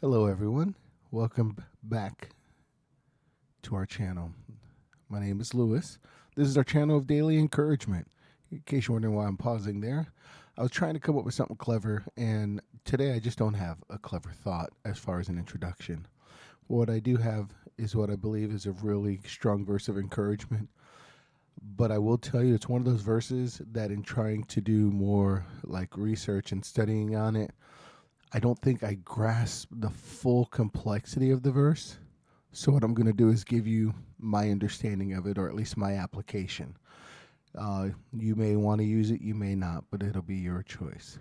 Hello, everyone. Welcome back to our channel. My name is Lewis. This is our channel of daily encouragement. In case you're wondering why I'm pausing there, I was trying to come up with something clever, and today I just don't have a clever thought as far as an introduction. What I do have is what I believe is a really strong verse of encouragement. But I will tell you, it's one of those verses that, in trying to do more like research and studying on it, I don't think I grasp the full complexity of the verse. So, what I'm going to do is give you my understanding of it, or at least my application. You may want to use it, you may not, but it'll be your choice.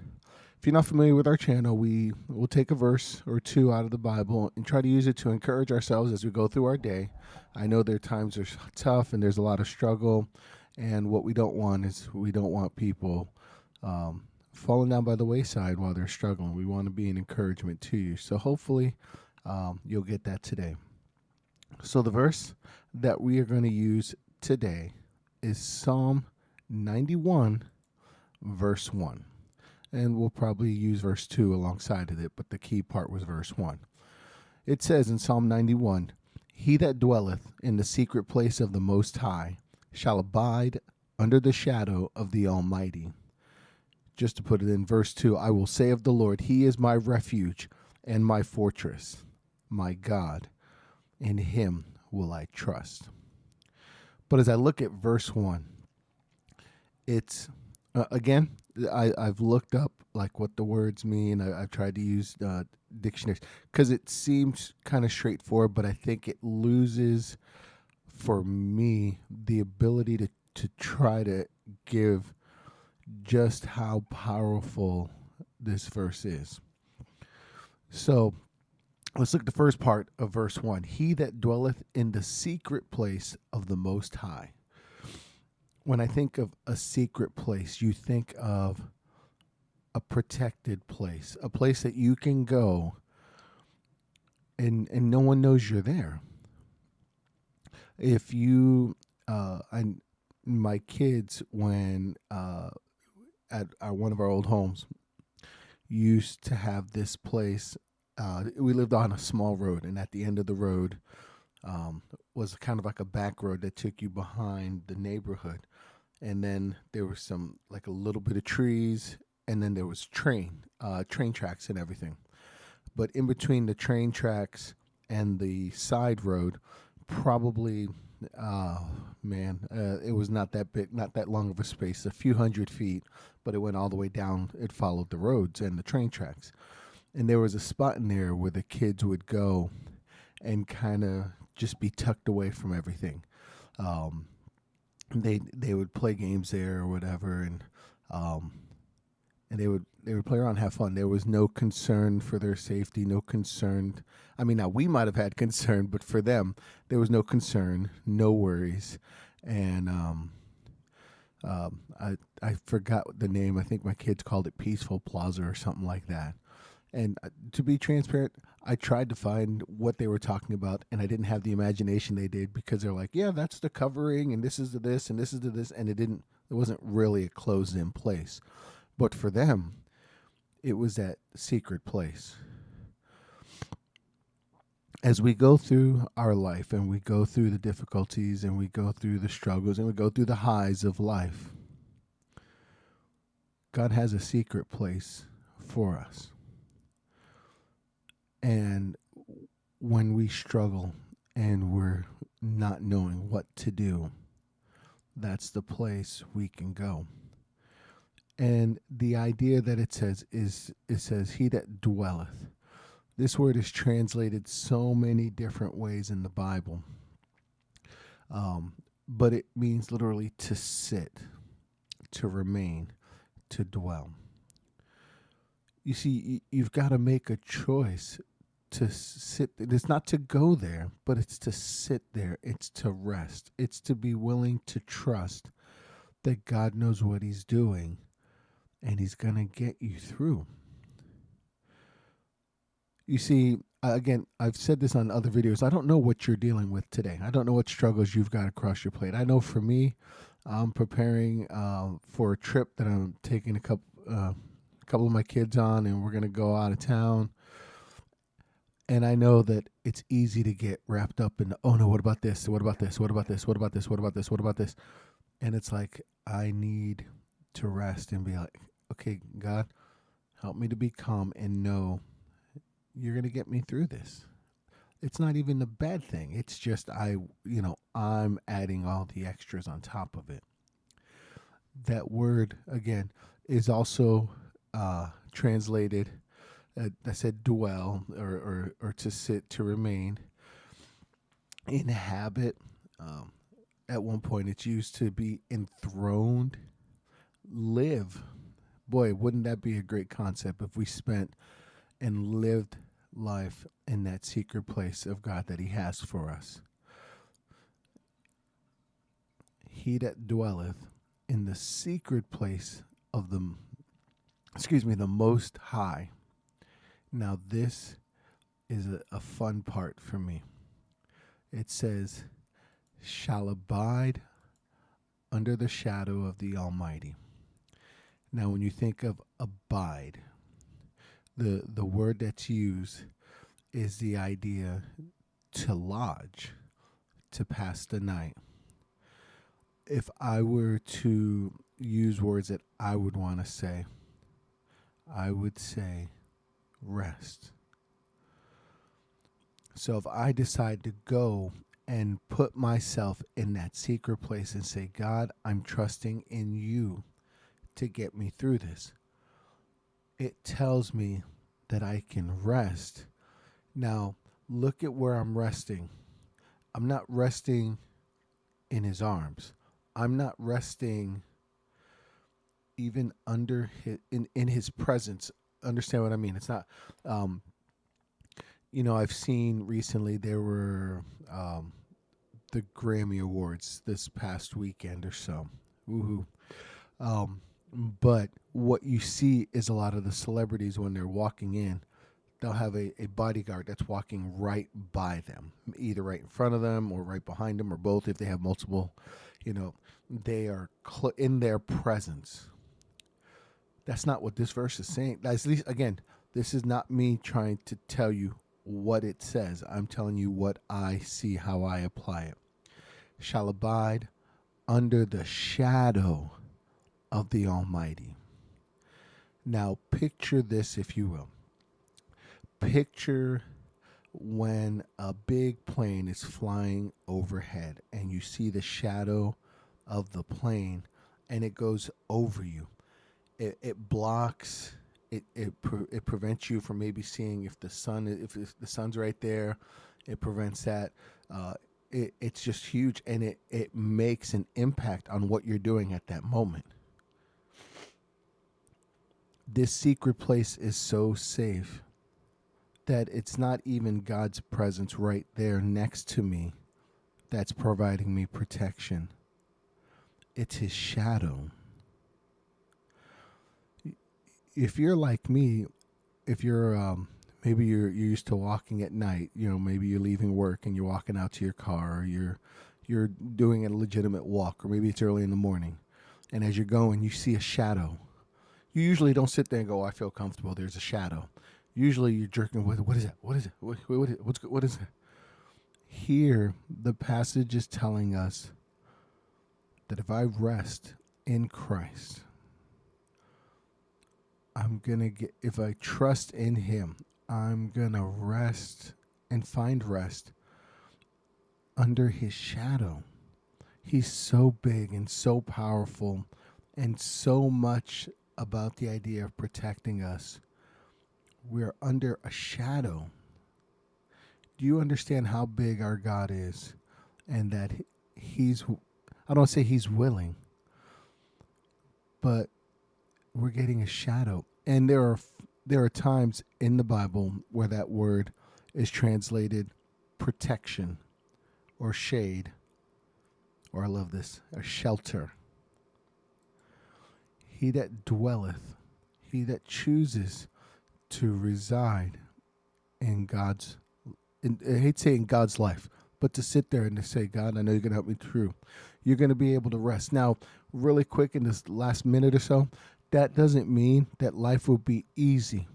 If you're not familiar with our channel, we will take a verse or two out of the Bible and try to use it to encourage ourselves as we go through our day. I know there are times are tough and there's a lot of struggle, and what we don't want is we don't want people falling down by the wayside while they're struggling. We want to be an encouragement to you. So hopefully you'll get that today. So the verse that we are going to use today is Psalm 91, verse 1. And we'll probably use verse 2 alongside of it, but the key part was verse 1. It says in Psalm 91, "He that dwelleth in the secret place of the Most High shall abide under the shadow of the Almighty." Just to put it in verse 2, "I will say of the Lord, He is my refuge and my fortress, my God. In Him will I trust." But as I look at verse 1, it's, again, I've looked up like what the words mean. I've tried to use dictionaries because it seems kind of straightforward, but I think it loses, for me, the ability to try to give just how powerful this verse is. So let's look at the first part of verse 1. "He that dwelleth in the secret place of the Most High." When I think of a secret place, you think of a protected place, a place that you can go and no one knows you're there. If you, my kids, when at one of our old homes, used to have this place. We lived on a small road, and at the end of the road was kind of like a back road that took you behind the neighborhood. And then there was some, like a little bit of trees, and then there was train tracks and everything. But in between the train tracks and the side road, probably, it was not that big, not that long of a space, a few 100 feet, but it went all the way down. It followed the roads and the train tracks. And there was a spot in there where the kids would go and kind of just be tucked away from everything. Um, they would play games there or whatever, and they would play around, have fun. There was no concern for their safety, no concern. I mean, now we might have had concern, but for them, there was no concern, no worries, and I forgot the name. I think my kids called it Peaceful Plaza or something like that. And to be transparent, I tried to find what they were talking about, and I didn't have the imagination they did, because they're like, "Yeah, that's the covering, and this is the this, and this is the this," and it didn't. It wasn't really a closed-in place, but for them, it was that secret place. As we go through our life, and we go through the difficulties, and we go through the struggles, and we go through the highs of life, God has a secret place for us. And when we struggle and we're not knowing what to do, that's the place we can go. And the idea that it says is, it says, "He that dwelleth." This word is translated so many different ways in the Bible, but it means literally to sit, to remain, to dwell. You see, you've got to make a choice to sit. It's not to go there, but it's to sit there. It's to rest. It's to be willing to trust that God knows what He's doing, and He's going to get you through. You see, again, I've said this on other videos. I don't know what you're dealing with today. I don't know what struggles you've got across your plate. I know for me, I'm preparing for a trip that I'm taking a couple of my kids on, and we're going to go out of town. And I know that it's easy to get wrapped up in, oh no, what about this? What about this? What about this? What about this? What about this? What about this? And it's like, I need to rest and be like, okay, God, help me to be calm and know you're going to get me through this. It's not even a bad thing. It's just, I'm adding all the extras on top of it. That word, again, is also translated, I said dwell, or to sit, to remain, inhabit. Um, at one point, it's used to be enthroned, live. Boy, wouldn't that be a great concept if we spent and lived life in that secret place of God that He has for us? He that dwelleth in the secret place of the Most High. Now, this is a fun part for me. It says, shall abide under the shadow of the Almighty. Now, when you think of abide, the word that's used is the idea to lodge, to pass the night. If I were to use words that I would want to say, I would say rest. So if I decide to go and put myself in that secret place and say, God, I'm trusting in you to get me through this, it tells me that I can rest. Now, look at where I'm resting. I'm not resting in His arms. I'm not resting even under in His presence. Understand what I mean? It's not, I've seen recently there were the Grammy Awards this past weekend or so. Woohoo. But what you see is a lot of the celebrities when they're walking in, they'll have a bodyguard that's walking right by them, either right in front of them or right behind them or both if they have multiple, they are in their presence. That's not what this verse is saying. At least, again, this is not me trying to tell you what it says. I'm telling you what I see, how I apply it. Shall abide under the shadow of the Almighty. Now, picture this, if you will. Picture when a big plane is flying overhead and you see the shadow of the plane and it goes over you. It blocks. It prevents you from maybe seeing if the sun's right there. It prevents that. It's just huge, and it makes an impact on what you're doing at that moment. This secret place is so safe that it's not even God's presence right there next to me that's providing me protection. It's His shadow. If you're like me, if you're maybe you're used to walking at night, maybe you're leaving work and you're walking out to your car, or you're doing a legitimate walk, or maybe it's early in the morning, and as you're going, you see a shadow. You usually don't sit there and go, I feel comfortable, there's a shadow. Usually you're jerking with, what is it? What is it? What is it? Here, the passage is telling us that if I rest in Christ, if I trust in Him, I'm going to rest and find rest under His shadow. He's so big and so powerful and so much about the idea of protecting us. We're under a shadow. Do you understand how big our God is? And that He's, I don't say He's willing, but we're getting a shadow. And there are times in the Bible where that word is translated protection or shade, or I love this, a shelter. He that dwelleth, he that chooses to reside in God's, I hate saying God's life, but to sit there and to say, God, I know you're going to help me through. You're going to be able to rest. Now, really quick in this last minute or so, that doesn't mean that life will be easy.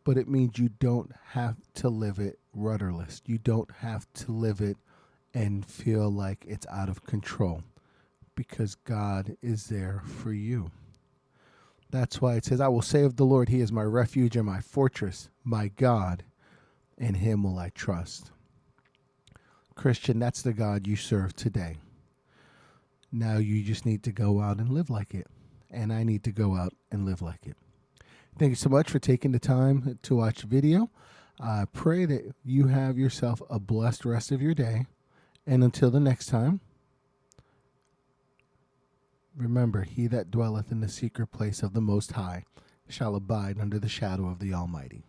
but it means you don't have to live it rudderless. You don't have to live it and feel like it's out of control, because God is there for you. That's why it says, I will say of the Lord, he is my refuge and my fortress, my God, in him will I trust. Christian, that's the God you serve today. Now you just need to go out and live like it. And I need to go out and live like it. Thank you so much for taking the time to watch the video. I pray that you have yourself a blessed rest of your day. And until the next time, remember, he that dwelleth in the secret place of the Most High shall abide under the shadow of the Almighty.